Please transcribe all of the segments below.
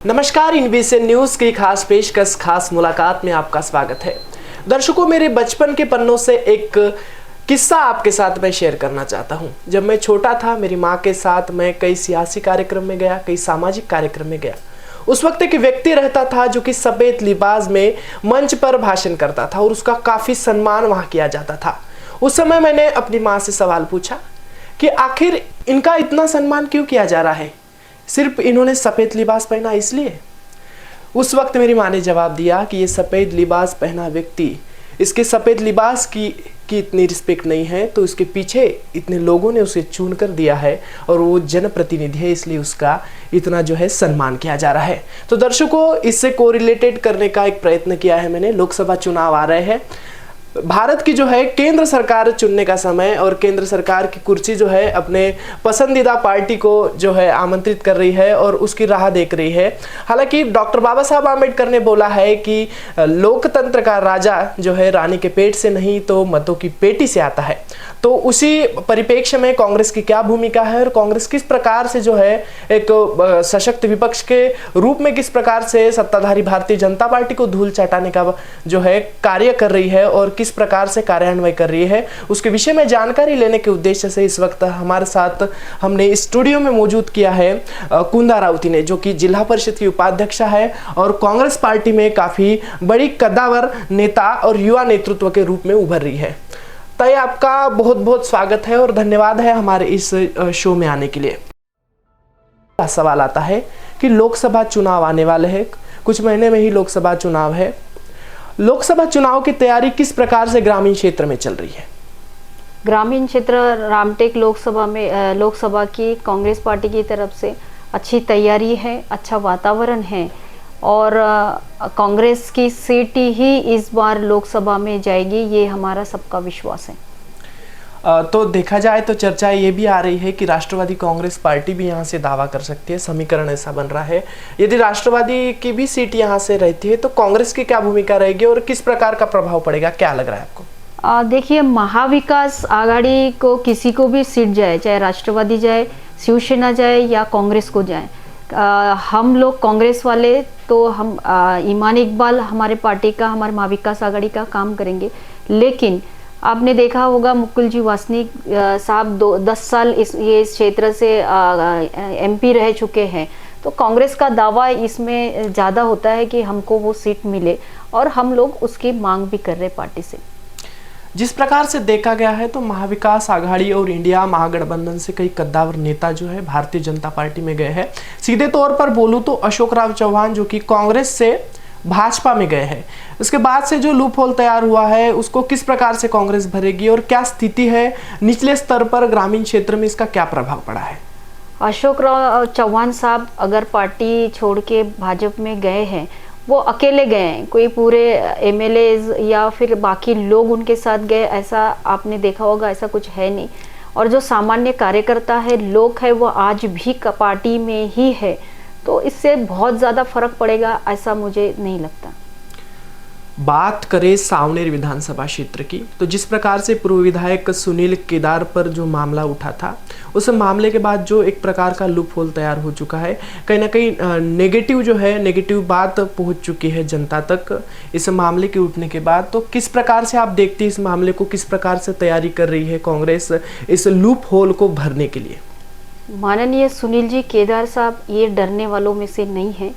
नमस्कार, इनबीसी न्यूज की खास पेशकश खास मुलाकात में आपका स्वागत है। दर्शकों, मेरे बचपन के पन्नों से एक किस्सा आपके साथ मैं शेयर करना चाहता हूं। जब मैं छोटा था, मेरी माँ के साथ मैं कई सियासी कार्यक्रम में गया, कई सामाजिक कार्यक्रम में गया। उस वक्त एक व्यक्ति रहता था जो कि सफेद लिबास में मंच पर भाषण करता था और उसका काफी सम्मान वहां किया जाता था। उस समय मैंने अपनी माँ से सवाल पूछा कि आखिर इनका इतना सम्मान क्यों किया जा रहा है, सिर्फ इन्होंने सफेद लिबास पहना इसलिए। उस वक्त मेरी माँ ने जवाब दिया कि ये सफेद लिबास पहना व्यक्ति, इसके सफेद लिबास की इतनी रिस्पेक्ट नहीं है, तो इसके पीछे इतने लोगों ने उसे चुन कर दिया है और वो जनप्रतिनिधि है, इसलिए उसका इतना जो है सम्मान किया जा रहा है। तो दर्शकों, इससे कोरिलेटेड करने का एक प्रयत्न किया है मैंने। लोकसभा चुनाव आ रहे हैं, भारत की जो है केंद्र सरकार चुनने का समय और केंद्र सरकार की कुर्सी जो है अपने पसंदीदा पार्टी को जो है आमंत्रित कर रही है और उसकी राह देख रही है। हालांकि डॉक्टर बाबा साहब आम्बेडकर ने बोला है कि लोकतंत्र का राजा जो है रानी के पेट से नहीं तो मतों की पेटी से आता है। तो उसी परिप्रेक्ष्य में कांग्रेस की क्या भूमिका है और कांग्रेस किस प्रकार से जो है एक सशक्त विपक्ष के रूप में किस प्रकार से सत्ताधारी भारतीय जनता पार्टी को धूल चटाने का जो है कार्य कर रही है और किस प्रकार से कार्यान्वयन कर रही है, उसके विषय में जानकारी लेने के उद्देश्य से इस वक्त हमारे साथ हमने स्टूडियो में मौजूद किया है कुंदा राउती ने, जो कि जिला परिषद की उपाध्यक्षा है और कांग्रेस पार्टी में काफी बड़ी कद्दावर नेता और युवा नेतृत्व के रूप में उभर रही है। तय आपका बहुत बहुत स्वागत है और धन्यवाद है हमारे इस शो में आने के लिए। सवाल आता है कि लोकसभा चुनाव आने वाले हैं, कुछ महीने में ही लोकसभा चुनाव है। लोकसभा चुनाव की तैयारी किस प्रकार से ग्रामीण क्षेत्र में चल रही है? ग्रामीण क्षेत्र रामटेक लोकसभा की कांग्रेस पार्टी की तरफ से अच्छी तैयारी है, अच्छा वातावरण है और कांग्रेस की सीट ही इस बार लोकसभा में जाएगी, ये हमारा सबका विश्वास है। तो देखा जाए तो चर्चा ये भी आ रही है कि राष्ट्रवादी कांग्रेस पार्टी भी यहाँ से दावा कर सकती है, समीकरण ऐसा बन रहा है। यदि राष्ट्रवादी की भी सीट यहाँ से रहती है तो कांग्रेस की क्या भूमिका रहेगी और किस प्रकार का प्रभाव पड़ेगा, क्या लग रहा है आपको? देखिए, महाविकास आघाड़ी को किसी को भी सीट जाए, चाहे राष्ट्रवादी जाए, शिवसेना जाए या कांग्रेस को जाए, हम लोग कांग्रेस वाले तो हम ईमान इकबाल हमारे पार्टी का, हमारे महाविकास आघाड़ी का काम करेंगे। लेकिन आपने देखा होगा मुकुल जी वासनिक साहब 10 साल इस क्षेत्र से एमपी रह चुके हैं, तो कांग्रेस का दावा इसमें ज़्यादा होता है कि हमको वो सीट मिले और हम लोग उसकी मांग भी कर रहे पार्टी से। जिस प्रकार से देखा गया है तो महाविकास आघाड़ी और इंडिया महागठबंधन से कई कद्दावर नेता जो है भारतीय जनता पार्टी में गए हैं। सीधे तौर पर बोलूं तो अशोक राव चौहान जो कि कांग्रेस से भाजपा में गए हैं, उसके बाद से जो लूप होल तैयार हुआ है उसको किस प्रकार से कांग्रेस भरेगी और क्या स्थिति है निचले स्तर पर, ग्रामीण क्षेत्र में इसका क्या प्रभाव पड़ा है? अशोक राव चौहान साहब अगर पार्टी छोड़ के भाजपा में गए हैं, वो अकेले गए हैं, कोई पूरे एमएलएज या फिर बाकी लोग उनके साथ गए ऐसा आपने देखा होगा, ऐसा कुछ है नहीं। और जो सामान्य कार्यकर्ता है, लोग है, वो आज भी पार्टी में ही है, तो इससे बहुत ज़्यादा फर्क पड़ेगा ऐसा मुझे नहीं लगता। बात करें सावनेर विधानसभा क्षेत्र की, तो जिस प्रकार से पूर्व विधायक सुनील केदार पर जो मामला उठा था, उस मामले के बाद जो एक प्रकार का लूप होल तैयार हो चुका है, कहीं ना कहीं नेगेटिव बात पहुंच चुकी है जनता तक इस मामले के उठने के बाद। तो किस प्रकार से आप देखते हैं इस मामले को, किस प्रकार से तैयारी कर रही है कांग्रेस इस लूप होल को भरने के लिए? माननीय सुनील जी केदार साहब ये डरने वालों में से नहीं है,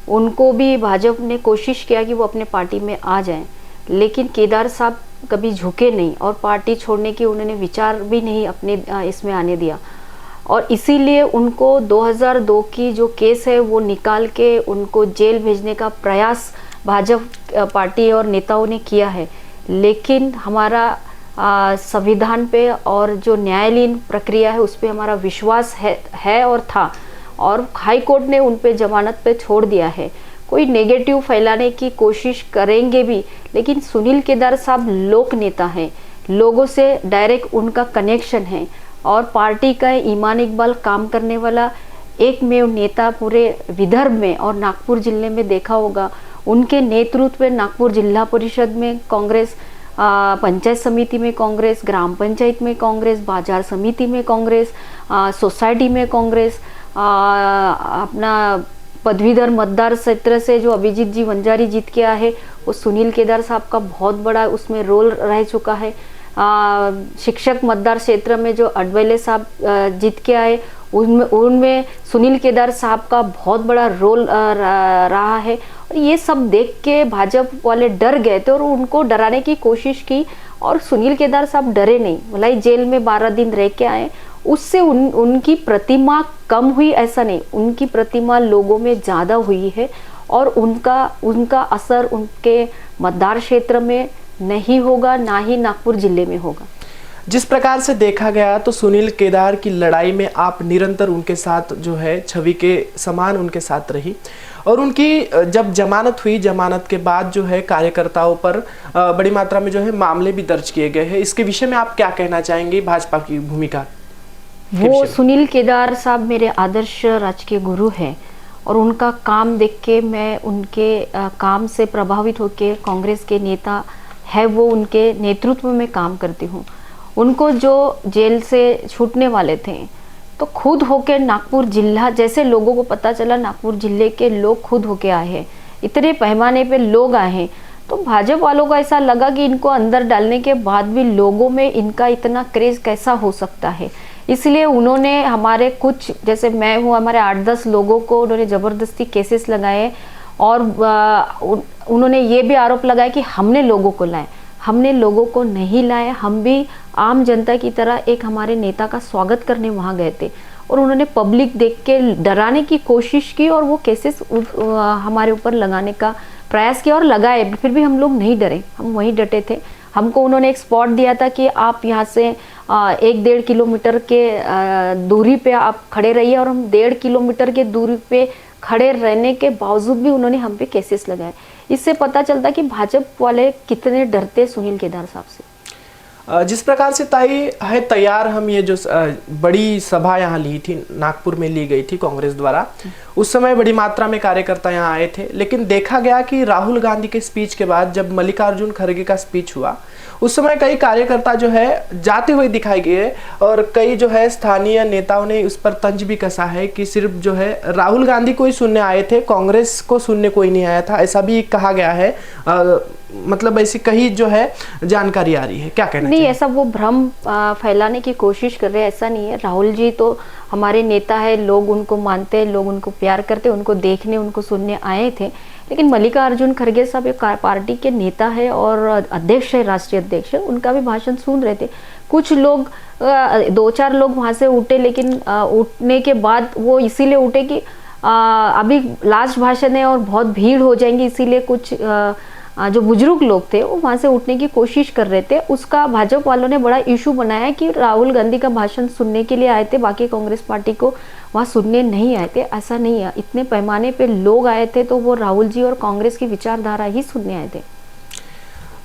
उनको भी भाजपा ने कोशिश किया कि वो अपने पार्टी में आ जाएं, लेकिन केदार साहब कभी झुके नहीं और पार्टी छोड़ने की उन्होंने विचार भी नहीं अपने इसमें आने दिया। और इसीलिए उनको 2002 की जो केस है वो निकाल के उनको जेल भेजने का प्रयास भाजपा पार्टी और नेताओं ने किया है। लेकिन हमारा संविधान पे और जो न्यायालयीन प्रक्रिया है उस पर हमारा विश्वास है और था, और हाई कोर्ट ने उन पे जमानत पे छोड़ दिया है। कोई नेगेटिव फैलाने की कोशिश करेंगे भी, लेकिन सुनील केदार साहब लोक नेता हैं, लोगों से डायरेक्ट उनका कनेक्शन है और पार्टी का ईमान इकबाल काम करने वाला एकमेव नेता पूरे विदर्भ में और नागपुर जिले में देखा होगा। उनके नेतृत्व में नागपुर जिला परिषद में कांग्रेस, पंचायत समिति में कांग्रेस, ग्राम पंचायत में कांग्रेस, बाजार समिति में कांग्रेस, सोसाइटी में कांग्रेस, अपना पदवीधर मतदार क्षेत्र से जो अभिजीत जी वंजारी जीत के आए हैं, वो सुनील केदार साहब का बहुत बड़ा उसमें रोल रह चुका है। शिक्षक मतदार क्षेत्र में जो अडवाले साहब जीत के आए, उनमें सुनील केदार साहब का बहुत बड़ा रोल रहा है। और ये सब देख के भाजपा वाले डर गए थे और उनको डराने की कोशिश की, और सुनील केदार साहब डरे नहीं। भलाई जेल में 12 दिन रह के आए, उससे उनकी प्रतिमा कम हुई ऐसा नहीं, उनकी प्रतिमा लोगों में ज़्यादा हुई है और उनका असर उनके मतदार क्षेत्र में नहीं होगा, ना ही नागपुर जिले में होगा। जिस प्रकार से देखा गया तो सुनील केदार की लड़ाई में आप निरंतर उनके साथ जो है छवि के समान उनके साथ रही, और उनकी जब जमानत हुई, जमानत के बाद जो है कार्यकर्ताओं पर बड़ी मात्रा में जो है मामले भी दर्ज किए गए हैं। इसके विषय में आप क्या कहना चाहेंगे, भाजपा की भूमिका? वो सुनील केदार साहब मेरे आदर्श राजकीय गुरु हैं और उनका काम देख के मैं उनके काम से प्रभावित होकर कांग्रेस के नेता है वो उनके नेतृत्व में काम करती हूँ। उनको जो जेल से छूटने वाले थे तो खुद होके नागपुर जिला, जैसे लोगों को पता चला नागपुर जिले के लोग खुद होके आए हैं, इतने पैमाने पे लोग आए हैं, तो भाजपा वालों को ऐसा लगा कि इनको अंदर डालने के बाद भी लोगों में इनका इतना क्रेज कैसा हो सकता है। इसलिए उन्होंने हमारे कुछ, जैसे मैं हूँ, हमारे 8-10 लोगों को उन्होंने ज़बरदस्ती केसेस लगाए और उन्होंने ये भी आरोप लगाया कि हमने लोगों को लाए। हमने लोगों को नहीं लाया, हम भी आम जनता की तरह एक हमारे नेता का स्वागत करने वहाँ गए थे और उन्होंने पब्लिक देख के डराने की कोशिश की और वो केसेस हमारे ऊपर लगाने का प्रयास किया और लगाए, फिर भी हम लोग नहीं डरे, हम वहीं डटे थे। हमको उन्होंने एक स्पॉट दिया था कि आप यहाँ से 1-1.5 किलोमीटर के दूरी पे आप खड़े रहिए, और हम 1.5 किलोमीटर के दूरी पे खड़े रहने के बावजूद भी उन्होंने हम पे केसेस लगाए। इससे पता चलता कि भाजपा वाले कितने डरते सुनील केदार साहब से। जिस प्रकार से ताई है तैयार, हम ये जो बड़ी सभा यहाँ ली थी, नागपुर में ली गई थी कांग्रेस द्वारा, उस समय बड़ी मात्रा में कार्यकर्ता यहाँ आए थे, लेकिन देखा गया कि राहुल गांधी के स्पीच के बाद जब मल्लिकार्जुन खड़गे का स्पीच हुआ, उस समय कई कार्यकर्ता जो है जाते हुए दिखाई गए और कई जो है स्थानीय नेताओं ने उस पर तंज भी कसा है कि सिर्फ जो है राहुल गांधी को ही सुनने आए थे, कांग्रेस को सुनने कोई नहीं आया था, ऐसा भी कहा गया है। मतलब ऐसी कहीं जो है जानकारी आ रही है, क्या कहना नहीं, ऐसा वो भ्रम फैलाने की कोशिश कर रहे हैं, ऐसा नहीं है। राहुल जी तो हमारे नेता है, लोग उनको मानते हैं, लोग उनको प्यार करते हैं, उनको देखने उनको सुनने आए थे। लेकिन मल्लिकार्जुन खड़गे साहब एक पार्टी के नेता है और अध्यक्ष है, राष्ट्रीय अध्यक्ष है, उनका भी भाषण सुन रहे थे। कुछ लोग 2-4 लोग वहाँ से उठे, लेकिन उठने के बाद वो इसीलिए उठे कि अभी लास्ट भाषण है और बहुत भीड़ हो जाएंगी, इसीलिए कुछ जो बुजुर्ग लोग थे वो वहाँ से उठने की कोशिश कर रहे थे। उसका भाजपा वालों ने बड़ा इशू बनाया कि राहुल गांधी का भाषण सुनने के लिए आए थे, बाकी कांग्रेस पार्टी को वहाँ सुनने नहीं आए थे। ऐसा नहीं है, इतने पैमाने पे लोग आए थे तो वो राहुल जी और कांग्रेस की विचारधारा ही सुनने आए थे।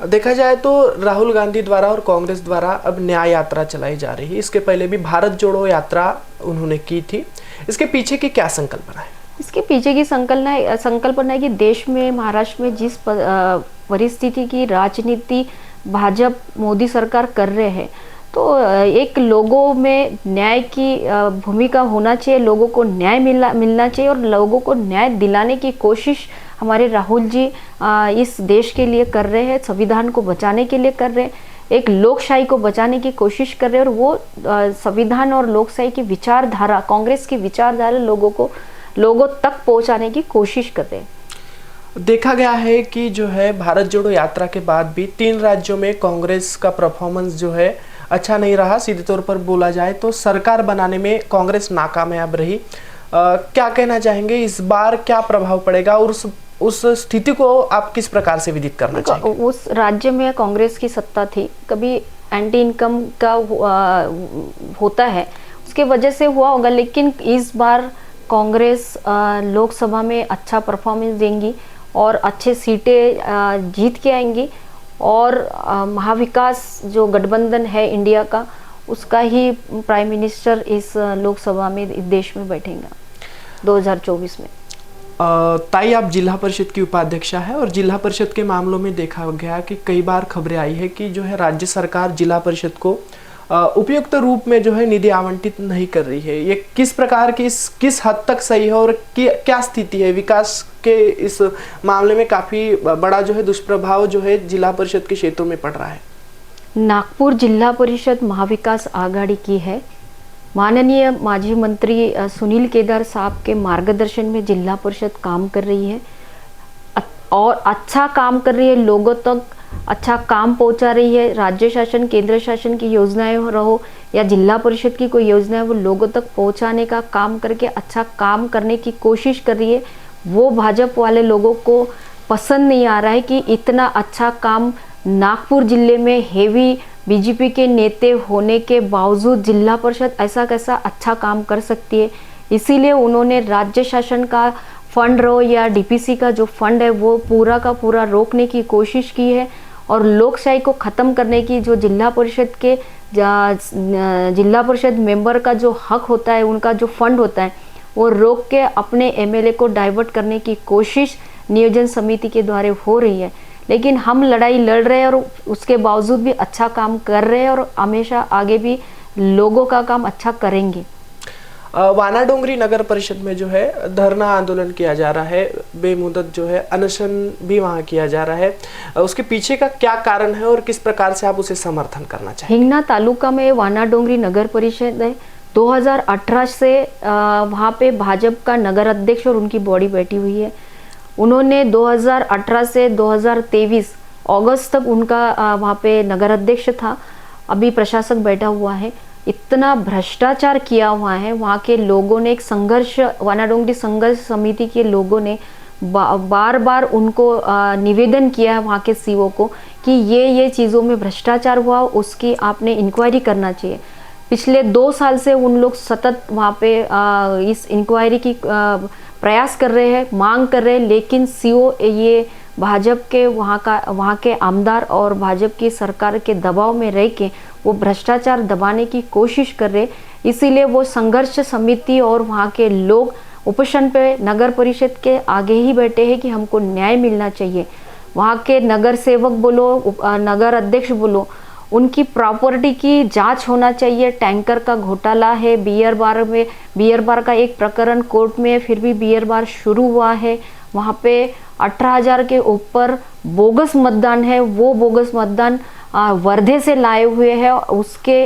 देखा जाए तो राहुल गांधी द्वारा और कांग्रेस द्वारा अब न्याय यात्रा चलाई जा रही है। इसके पहले भी भारत जोड़ो यात्रा उन्होंने की थी। इसके पीछे की क्या संकल्पना है? इसके पीछे की संकल्पना है कि देश में, महाराष्ट्र में जिस परिस्थिति की राजनीति भाजपा मोदी सरकार कर रहे हैं, तो एक लोगों में न्याय की भूमिका होना चाहिए, लोगों को न्याय मिलना चाहिए और लोगों को न्याय दिलाने की कोशिश हमारे राहुल जी इस देश के लिए कर रहे हैं, संविधान को बचाने के लिए कर रहे हैं, एक लोकशाही को बचाने की कोशिश कर रहे हैं। और वो संविधान और लोकशाही की विचारधारा, कांग्रेस की विचारधारा लोगों तक पहुंचाने की कोशिश कर रहे हैं। देखा गया है कि जो है भारत जोड़ो यात्रा के बाद भी 3 राज्यों में कांग्रेस का परफॉर्मेंस जो है अच्छा नहीं रहा। सीधे तौर पर बोला जाए तो सरकार बनाने में कांग्रेस नाकामयाब रही। क्या कहना चाहेंगे, इस बार क्या प्रभाव पड़ेगा और उस स्थिति को आप किस प्रकार से विदित करना चाहेंगे? उस राज्य में कांग्रेस की सत्ता थी, कभी एंटी इनकम का होता है, उसके वजह से हुआ होगा, लेकिन इस बार कांग्रेस लोकसभा में अच्छा परफॉर्मेंस देंगी और अच्छे सीटें जीत के आएंगी और महाविकास जो गठबंधन है इंडिया का, उसका ही प्राइम मिनिस्टर इस लोकसभा में, इस देश में बैठेगा 2024 में। ताई, आप जिला परिषद की उपाध्यक्षा है और जिला परिषद के मामलों में देखा गया कि कई बार खबरें आई है कि जो है राज्य सरकार जिला परिषद को उपयुक्त रूप में जो है निधि आवंटित नहीं कर रही है। ये किस प्रकार की किस हद तक सही है और क्या स्थिति है? विकास के इस मामले में काफ़ी बड़ा जो है दुष्प्रभाव जो है जिला परिषद के क्षेत्रों में पड़ रहा है। नागपुर जिला परिषद महाविकास आघाड़ी की है। माननीय माजी मंत्री सुनील केदार साहब के मार्गदर्शन में जिला परिषद काम कर रही है और अच्छा काम कर रही है, लोगों तक अच्छा काम पहुंचा रही है। राज्य शासन केंद्र शासन की योजनाएं रहो या जिला परिषद की कोई योजना है, वो लोगों तक पहुंचाने का काम करके अच्छा काम करने की कोशिश कर रही है। वो भाजपा वाले लोगों को पसंद नहीं आ रहा है कि इतना अच्छा काम नागपुर जिले में हेवी बीजेपी के नेता होने के बावजूद जिला परिषद ऐसा कैसा अच्छा काम कर सकती है। इसीलिए उन्होंने राज्य शासन का फंड रहो या डीपीसी का जो फंड है वो पूरा का पूरा रोकने की कोशिश की है और लोकशाही को ख़त्म करने की जो जिला परिषद मेंबर का जो हक होता है, उनका जो फंड होता है, वो रोक के अपने एमएलए को डाइवर्ट करने की कोशिश नियोजन समिति के द्वारा हो रही है। लेकिन हम लड़ाई लड़ रहे हैं और उसके बावजूद भी अच्छा काम कर रहे हैं और हमेशा आगे भी लोगों का काम अच्छा करेंगे। वानाडोंगरी नगर परिषद में जो है धरना आंदोलन किया जा रहा है, बेमुदत जो है अनशन भी वहाँ किया जा रहा है। उसके पीछे का क्या कारण है और किस प्रकार से आप उसे समर्थन करना चाहिए? हिंगना तालुका में वानाडोंगरी नगर परिषद है। 2018 से वहाँ पे भाजपा का नगर अध्यक्ष और उनकी बॉडी बैठी हुई है। उन्होंने 2018 से 2023 अगस्त तक उनका वहाँ पे नगर अध्यक्ष था। अभी प्रशासक बैठा हुआ है। इतना भ्रष्टाचार किया हुआ है। वहाँ के लोगों ने एक संघर्ष, वानाडोंगरी संघर्ष समिति के लोगों ने बार बार उनको निवेदन किया है वहाँ के सीओ को कि ये चीज़ों में भ्रष्टाचार हुआ, उसकी आपने इंक्वायरी करना चाहिए। पिछले 2 साल से उन लोग सतत वहाँ पे इस इंक्वायरी की प्रयास कर रहे हैं, मांग कर रहे हैं, लेकिन सीओ ये भाजपा के वहाँ के आमदार और भाजपा की सरकार के दबाव में रह के वो भ्रष्टाचार दबाने की कोशिश कर रहे। इसीलिए वो संघर्ष समिति और वहाँ के लोग उपोषण पे नगर परिषद के आगे ही बैठे हैं कि हमको न्याय मिलना चाहिए। वहाँ के नगर सेवक बोलो, नगर अध्यक्ष बोलो, उनकी प्रॉपर्टी की जांच होना चाहिए। टैंकर का घोटाला है, बियर बार का एक प्रकरण कोर्ट में, फिर भी बियर बार शुरू हुआ है। वहाँ पे 18,000 के ऊपर बोगस मतदान है। वो बोगस मतदान वर्धे से लाए हुए हैं। उसके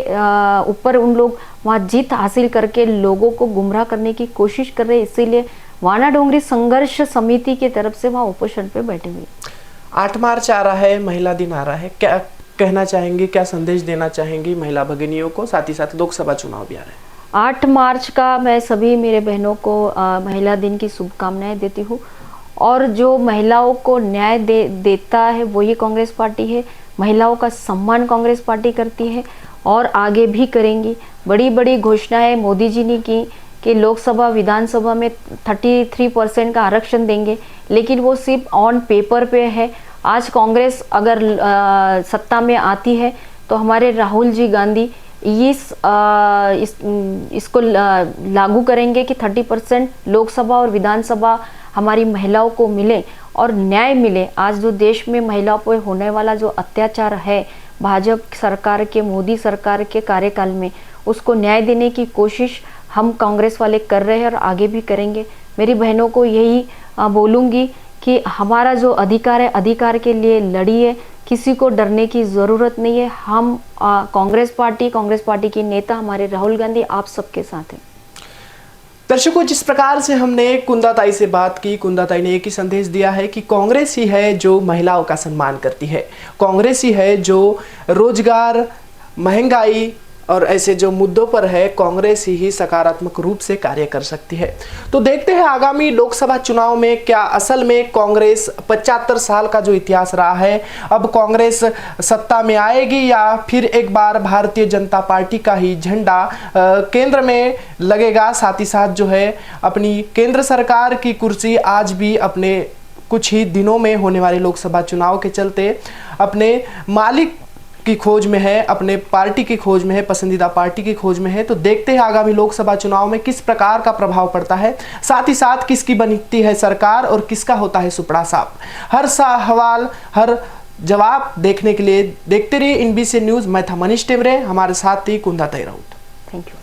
ऊपर उन लोग वहाँ जीत हासिल करके लोगों को गुमराह करने की कोशिश कर रहे हैं। इसीलिए वानाडोंगरी संघर्ष समिति की तरफ से वहाँ उपोषण पे बैठे हुए। 8 मार्च आ रहा है, महिला दिन आ रहा है, क्या कहना चाहेंगे, क्या संदेश देना चाहेंगी महिला भगिनियों को? साथ ही साथ लोकसभा चुनाव भी आ रहे हैं। 8 मार्च का मैं सभी मेरे बहनों को महिला दिन की शुभकामनाएं देती हूँ। और जो महिलाओं को न्याय देता है वही कांग्रेस पार्टी है। महिलाओं का सम्मान कांग्रेस पार्टी करती है और आगे भी करेंगी। बड़ी बड़ी घोषणाएं मोदी जी ने की कि लोकसभा विधानसभा में 33% का आरक्षण देंगे, लेकिन वो सिर्फ ऑन पेपर पे है। आज कांग्रेस अगर सत्ता में आती है तो हमारे राहुल जी गांधी इसको लागू करेंगे कि 30% लोकसभा और विधानसभा हमारी महिलाओं को मिले और न्याय मिले। आज जो देश में महिलाओं पर होने वाला जो अत्याचार है भाजपा सरकार के, मोदी सरकार के कार्यकाल में, उसको न्याय देने की कोशिश हम कांग्रेस वाले कर रहे हैं और आगे भी करेंगे। मेरी बहनों को यही बोलूँगी कि हमारा जो अधिकार है, अधिकार के लिए लड़िए, किसी को डरने की ज़रूरत नहीं है। हम कांग्रेस पार्टी के नेता हमारे राहुल गांधी आप सबके साथ हैं। दर्शकों, जिस प्रकार से हमने कुंदाताई से बात की, कुंदाताई ने एक ही संदेश दिया है कि कांग्रेस ही है जो महिलाओं का सम्मान करती है, कांग्रेस ही है जो रोजगार, महंगाई और ऐसे जो मुद्दों पर है कांग्रेस ही सकारात्मक रूप से कार्य कर सकती है। तो देखते हैं आगामी लोकसभा चुनाव में क्या असल में कांग्रेस 75 साल का जो इतिहास रहा है, अब कांग्रेस सत्ता में आएगी या फिर एक बार भारतीय जनता पार्टी का ही झंडा केंद्र में लगेगा। साथ ही साथ जो है अपनी केंद्र सरकार की कुर्सी आज भी अपने कुछ ही दिनों में होने वाले लोकसभा चुनाव के चलते अपने मालिक की खोज में है, अपने पार्टी की खोज में है, पसंदीदा पार्टी की खोज में है। तो देखते हैं आगामी लोकसभा चुनाव में किस प्रकार का प्रभाव पड़ता है, साथ ही साथ किसकी बनती है सरकार और किसका होता है सुपड़ा साफ। हर सवाल, हर जवाब देखने के लिए देखते रहिए NBC न्यूज़। मैं था मनीष टेमरे, हमारे साथ ही कुंदा तैराउत। Thank you.